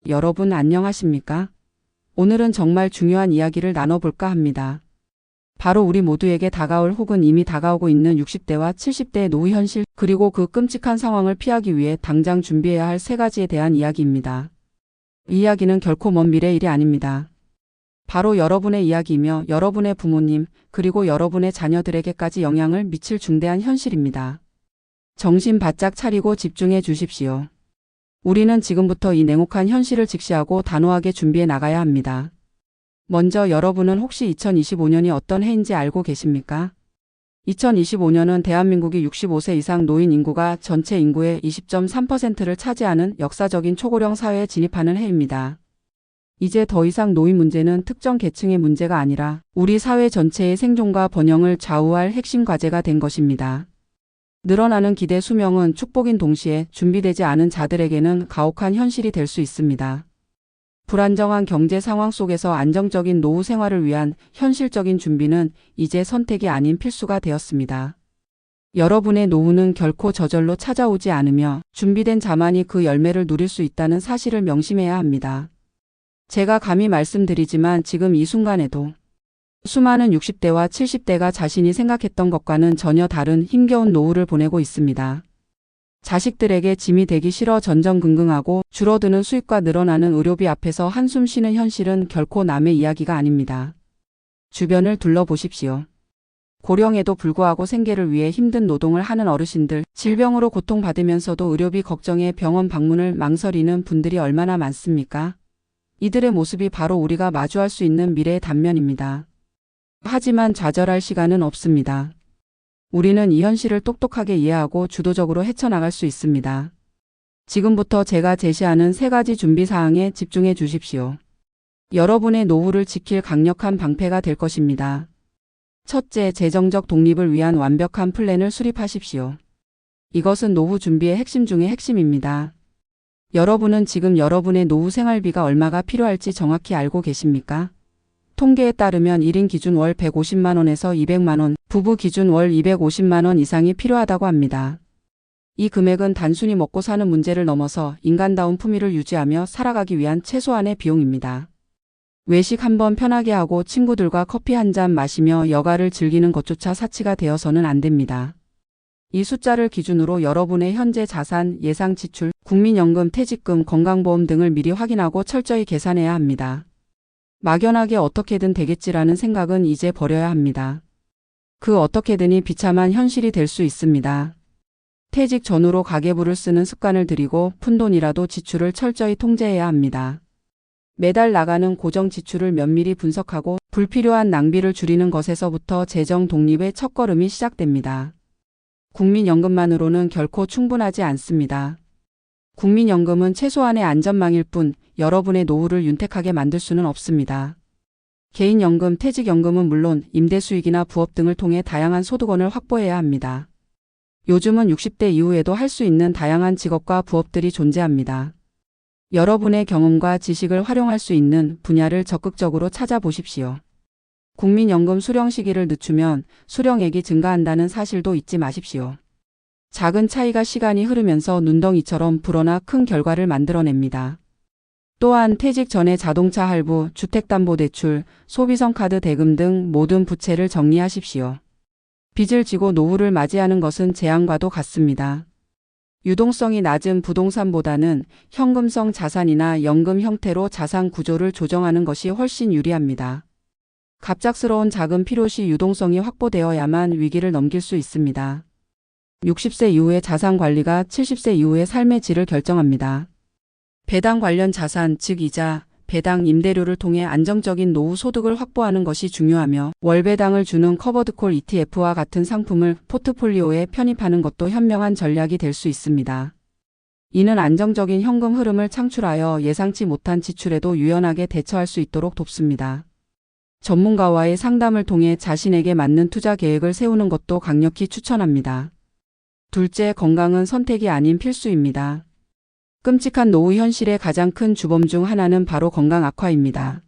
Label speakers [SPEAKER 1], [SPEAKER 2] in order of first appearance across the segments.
[SPEAKER 1] 여러분 안녕하십니까? 오늘은 정말 중요한 이야기를 나눠볼까 합니다. 바로 우리 모두에게 다가올 혹은 이미 다가오고 있는 60대와 70대의 노후 현실, 그리고 그 끔찍한 상황을 피하기 위해 당장 준비해야 할 3가지에 대한 이야기입니다. 이 이야기는 결코 먼 미래 일이 아닙니다. 바로 여러분의 이야기이며 여러분의 부모님, 그리고 여러분의 자녀들에게까지 영향을 미칠 중대한 현실입니다. 정신 바짝 차리고 집중해 주십시오. 우리는 지금부터 이 냉혹한 현실을 직시하고 단호하게 준비해 나가야 합니다. 먼저 여러분은 혹시 2025년이 어떤 해인지 알고 계십니까? 2025년은 대한민국이 65세 이상 노인 인구가 전체 인구의 20.3%를 차지하는 역사적인 초고령 사회에 진입하는 해입니다. 이제 더 이상 노인 문제는 특정 계층의 문제가 아니라 우리 사회 전체의 생존과 번영을 좌우할 핵심 과제가 된 것입니다. 늘어나는 기대 수명은 축복인 동시에 준비되지 않은 자들에게는 가혹한 현실이 될 수 있습니다. 불안정한 경제 상황 속에서 안정적인 노후 생활을 위한 현실적인 준비는 이제 선택이 아닌 필수가 되었습니다. 여러분의 노후는 결코 저절로 찾아오지 않으며 준비된 자만이 그 열매를 누릴 수 있다는 사실을 명심해야 합니다. 제가 감히 말씀드리지만 지금 이 순간에도 수많은 60대와 70대가 자신이 생각했던 것과는 전혀 다른 힘겨운 노후를 보내고 있습니다. 자식들에게 짐이 되기 싫어 전전긍긍하고 줄어드는 수입과 늘어나는 의료비 앞에서 한숨 쉬는 현실은 결코 남의 이야기가 아닙니다. 주변을 둘러보십시오. 고령에도 불구하고 생계를 위해 힘든 노동을 하는 어르신들, 질병으로 고통받으면서도 의료비 걱정에 병원 방문을 망설이는 분들이 얼마나 많습니까? 이들의 모습이 바로 우리가 마주할 수 있는 미래의 단면입니다. 하지만 좌절할 시간은 없습니다. 우리는 이 현실을 똑똑하게 이해하고 주도적으로 헤쳐나갈 수 있습니다. 지금부터 제가 제시하는 3가지 준비사항에 집중해 주십시오. 여러분의 노후를 지킬 강력한 방패가 될 것입니다. 첫째, 재정적 독립을 위한 완벽한 플랜을 수립하십시오. 이것은 노후 준비의 핵심 중의 핵심입니다. 여러분은 지금 여러분의 노후 생활비가 얼마가 필요할지 정확히 알고 계십니까? 통계에 따르면 1인 기준 월 150만 원에서 200만 원, 부부 기준 월 250만 원 이상이 필요하다고 합니다. 이 금액은 단순히 먹고 사는 문제를 넘어서 인간다운 품위를 유지하며 살아가기 위한 최소한의 비용입니다. 외식 한번 편하게 하고 친구들과 커피 한 잔 마시며 여가를 즐기는 것조차 사치가 되어서는 안 됩니다. 이 숫자를 기준으로 여러분의 현재 자산, 예상 지출, 국민연금, 퇴직금, 건강보험 등을 미리 확인하고 철저히 계산해야 합니다. 막연하게 어떻게든 되겠지라는 생각은 이제 버려야 합니다. 그 어떻게든이 비참한 현실이 될 수 있습니다. 퇴직 전후로 가계부를 쓰는 습관을 들이고 푼돈이라도 지출을 철저히 통제해야 합니다. 매달 나가는 고정 지출을 면밀히 분석하고 불필요한 낭비를 줄이는 것에서부터 재정 독립의 첫걸음이 시작됩니다. 국민연금만으로는 결코 충분하지 않습니다. 국민연금은 최소한의 안전망일 뿐 여러분의 노후를 윤택하게 만들 수는 없습니다. 개인연금, 퇴직연금은 물론 임대수익이나 부업 등을 통해 다양한 소득원을 확보해야 합니다. 요즘은 60대 이후에도 할 수 있는 다양한 직업과 부업들이 존재합니다. 여러분의 경험과 지식을 활용할 수 있는 분야를 적극적으로 찾아보십시오. 국민연금 수령 시기를 늦추면 수령액이 증가한다는 사실도 잊지 마십시오. 작은 차이가 시간이 흐르면서 눈덩이처럼 불어나 큰 결과를 만들어냅니다. 또한 퇴직 전에 자동차 할부, 주택담보대출, 소비성카드 대금 등 모든 부채를 정리하십시오. 빚을 지고 노후를 맞이하는 것은 재앙과도 같습니다. 유동성이 낮은 부동산보다는 현금성 자산이나 연금 형태로 자산 구조를 조정하는 것이 훨씬 유리합니다. 갑작스러운 자금 필요시 유동성이 확보되어야만 위기를 넘길 수 있습니다. 60세 이후의 자산 관리가 70세 이후의 삶의 질을 결정합니다. 배당 관련 자산, 즉 이자, 배당, 임대료를 통해 안정적인 노후 소득을 확보하는 것이 중요하며 월배당을 주는 커버드콜 ETF와 같은 상품을 포트폴리오에 편입하는 것도 현명한 전략이 될 수 있습니다. 이는 안정적인 현금 흐름을 창출하여 예상치 못한 지출에도 유연하게 대처할 수 있도록 돕습니다. 전문가와의 상담을 통해 자신에게 맞는 투자 계획을 세우는 것도 강력히 추천합니다. 둘째, 건강은 선택이 아닌 필수입니다. 끔찍한 노후 현실의 가장 큰 주범 중 하나는 바로 건강 악화입니다.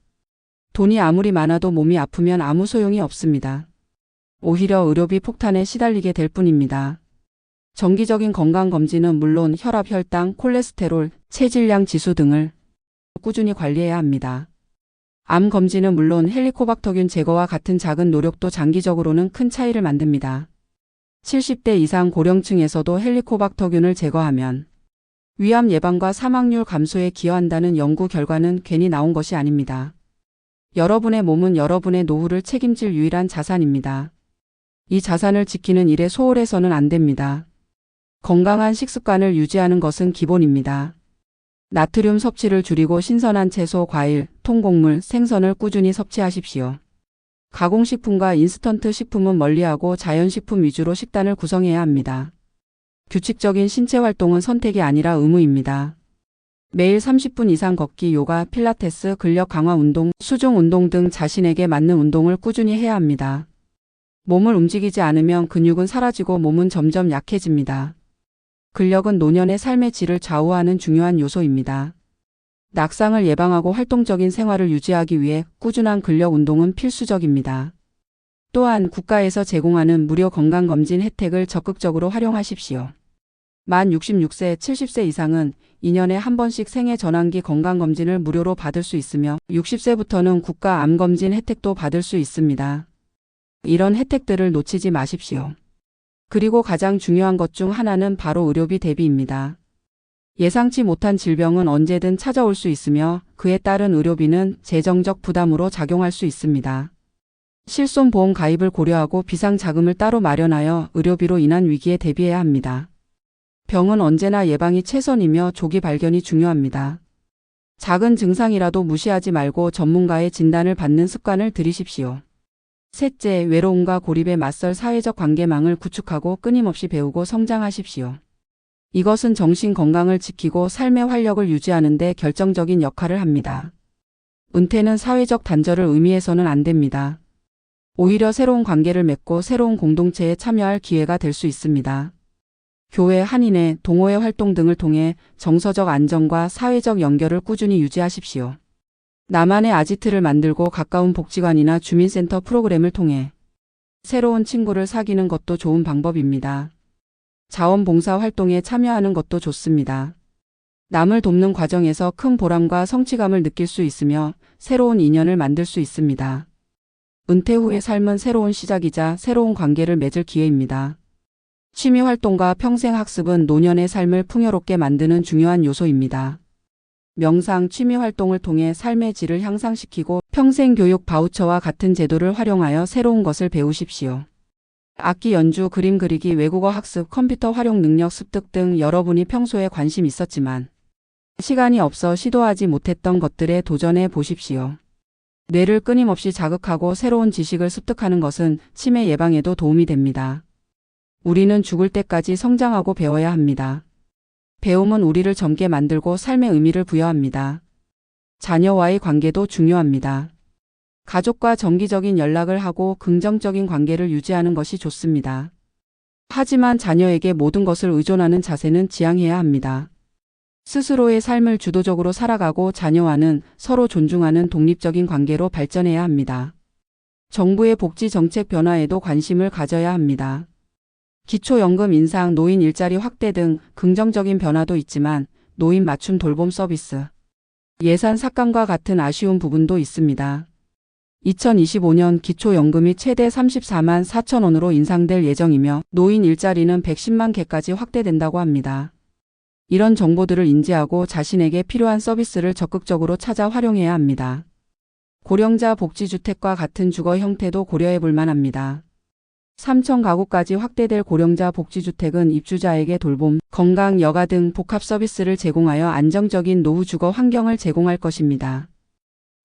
[SPEAKER 1] 돈이 아무리 많아도 몸이 아프면 아무 소용이 없습니다. 오히려 의료비 폭탄에 시달리게 될 뿐입니다. 정기적인 건강검진은 물론 혈압, 혈당, 콜레스테롤, 체질량 지수 등을 꾸준히 관리해야 합니다. 암 검진은 물론 헬리코박터균 제거와 같은 작은 노력도 장기적으로는 큰 차이를 만듭니다. 70대 이상 고령층에서도 헬리코박터균을 제거하면 위암 예방과 사망률 감소에 기여한다는 연구 결과는 괜히 나온 것이 아닙니다. 여러분의 몸은 여러분의 노후를 책임질 유일한 자산입니다. 이 자산을 지키는 일에 소홀해서는 안 됩니다. 건강한 식습관을 유지하는 것은 기본입니다. 나트륨 섭취를 줄이고 신선한 채소, 과일, 통곡물, 생선을 꾸준히 섭취하십시오. 가공식품과 인스턴트 식품은 멀리하고 자연식품 위주로 식단을 구성해야 합니다. 규칙적인 신체 활동은 선택이 아니라 의무입니다. 매일 30분 이상 걷기, 요가, 필라테스, 근력 강화 운동, 수중 운동 등 자신에게 맞는 운동을 꾸준히 해야 합니다. 몸을 움직이지 않으면 근육은 사라지고 몸은 점점 약해집니다. 근력은 노년의 삶의 질을 좌우하는 중요한 요소입니다. 낙상을 예방하고 활동적인 생활을 유지하기 위해 꾸준한 근력 운동은 필수적입니다. 또한 국가에서 제공하는 무료 건강검진 혜택을 적극적으로 활용하십시오. 만 66세, 70세 이상은 2년에 한 번씩 생애 전환기 건강검진을 무료로 받을 수 있으며 60세부터는 국가 암검진 혜택도 받을 수 있습니다. 이런 혜택들을 놓치지 마십시오. 그리고 가장 중요한 것 중 하나는 바로 의료비 대비입니다. 예상치 못한 질병은 언제든 찾아올 수 있으며 그에 따른 의료비는 재정적 부담으로 작용할 수 있습니다. 실손보험 가입을 고려하고 비상자금을 따로 마련하여 의료비로 인한 위기에 대비해야 합니다. 병은 언제나 예방이 최선이며 조기 발견이 중요합니다. 작은 증상이라도 무시하지 말고 전문가의 진단을 받는 습관을 들이십시오. 셋째, 외로움과 고립에 맞설 사회적 관계망을 구축하고 끊임없이 배우고 성장하십시오. 이것은 정신 건강을 지키고 삶의 활력을 유지하는 데 결정적인 역할을 합니다. 은퇴는 사회적 단절을 의미해서는 안 됩니다. 오히려 새로운 관계를 맺고 새로운 공동체에 참여할 기회가 될 수 있습니다. 교회, 한인회, 동호회 활동 등을 통해 정서적 안정과 사회적 연결을 꾸준히 유지하십시오. 나만의 아지트를 만들고 가까운 복지관이나 주민센터 프로그램을 통해 새로운 친구를 사귀는 것도 좋은 방법입니다. 자원봉사 활동에 참여하는 것도 좋습니다. 남을 돕는 과정에서 큰 보람과 성취감을 느낄 수 있으며 새로운 인연을 만들 수 있습니다. 은퇴 후의 삶은 새로운 시작이자 새로운 관계를 맺을 기회입니다. 취미 활동과 평생 학습은 노년의 삶을 풍요롭게 만드는 중요한 요소입니다. 명상, 취미 활동을 통해 삶의 질을 향상시키고 평생 교육 바우처와 같은 제도를 활용하여 새로운 것을 배우십시오. 악기 연주, 그림 그리기, 외국어 학습, 컴퓨터 활용 능력 습득 등 여러분이 평소에 관심 있었지만 시간이 없어 시도하지 못했던 것들에 도전해 보십시오. 뇌를 끊임없이 자극하고 새로운 지식을 습득하는 것은 치매 예방에도 도움이 됩니다. 우리는 죽을 때까지 성장하고 배워야 합니다. 배움은 우리를 젊게 만들고 삶의 의미를 부여합니다. 자녀와의 관계도 중요합니다. 가족과 정기적인 연락을 하고 긍정적인 관계를 유지하는 것이 좋습니다. 하지만 자녀에게 모든 것을 의존하는 자세는 지양해야 합니다. 스스로의 삶을 주도적으로 살아가고 자녀와는 서로 존중하는 독립적인 관계로 발전해야 합니다. 정부의 복지 정책 변화에도 관심을 가져야 합니다. 기초연금 인상, 노인 일자리 확대 등 긍정적인 변화도 있지만 노인 맞춤 돌봄 서비스, 예산 삭감과 같은 아쉬운 부분도 있습니다. 2025년 기초연금이 최대 34만 4천 원으로 인상될 예정이며 노인 일자리는 110만 개까지 확대된다고 합니다. 이런 정보들을 인지하고 자신에게 필요한 서비스를 적극적으로 찾아 활용해야 합니다. 고령자 복지주택과 같은 주거 형태도 고려해 볼 만합니다. 3천 가구까지 확대될 고령자 복지주택은 입주자에게 돌봄, 건강, 여가 등 복합 서비스를 제공하여 안정적인 노후 주거 환경을 제공할 것입니다.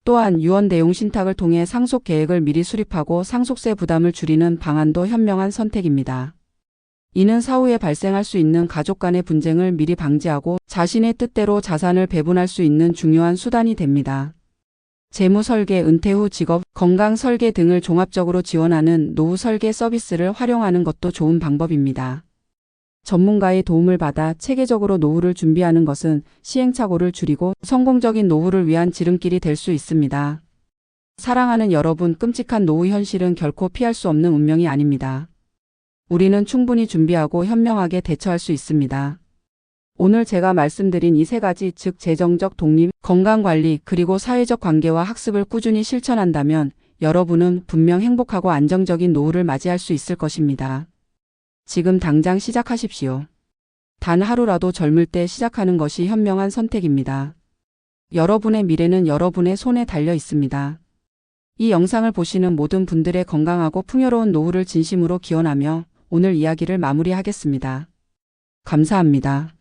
[SPEAKER 1] 또한 유언 대용 신탁을 통해 상속 계획을 미리 수립하고 상속세 부담을 줄이는 방안도 현명한 선택입니다. 이는 사후에 발생할 수 있는 가족 간의 분쟁을 미리 방지하고 자신의 뜻대로 자산을 배분할 수 있는 중요한 수단이 됩니다. 재무 설계, 은퇴 후 직업, 건강 설계 등을 종합적으로 지원하는 노후 설계 서비스를 활용하는 것도 좋은 방법입니다. 전문가의 도움을 받아 체계적으로 노후를 준비하는 것은 시행착오를 줄이고 성공적인 노후를 위한 지름길이 될 수 있습니다. 사랑하는 여러분, 끔찍한 노후 현실은 결코 피할 수 없는 운명이 아닙니다. 우리는 충분히 준비하고 현명하게 대처할 수 있습니다. 오늘 제가 말씀드린 이 세 가지, 즉 재정적 독립, 건강관리, 그리고 사회적 관계와 학습을 꾸준히 실천한다면 여러분은 분명 행복하고 안정적인 노후를 맞이할 수 있을 것입니다. 지금 당장 시작하십시오. 단 하루라도 젊을 때 시작하는 것이 현명한 선택입니다. 여러분의 미래는 여러분의 손에 달려 있습니다. 이 영상을 보시는 모든 분들의 건강하고 풍요로운 노후를 진심으로 기원하며 오늘 이야기를 마무리하겠습니다. 감사합니다.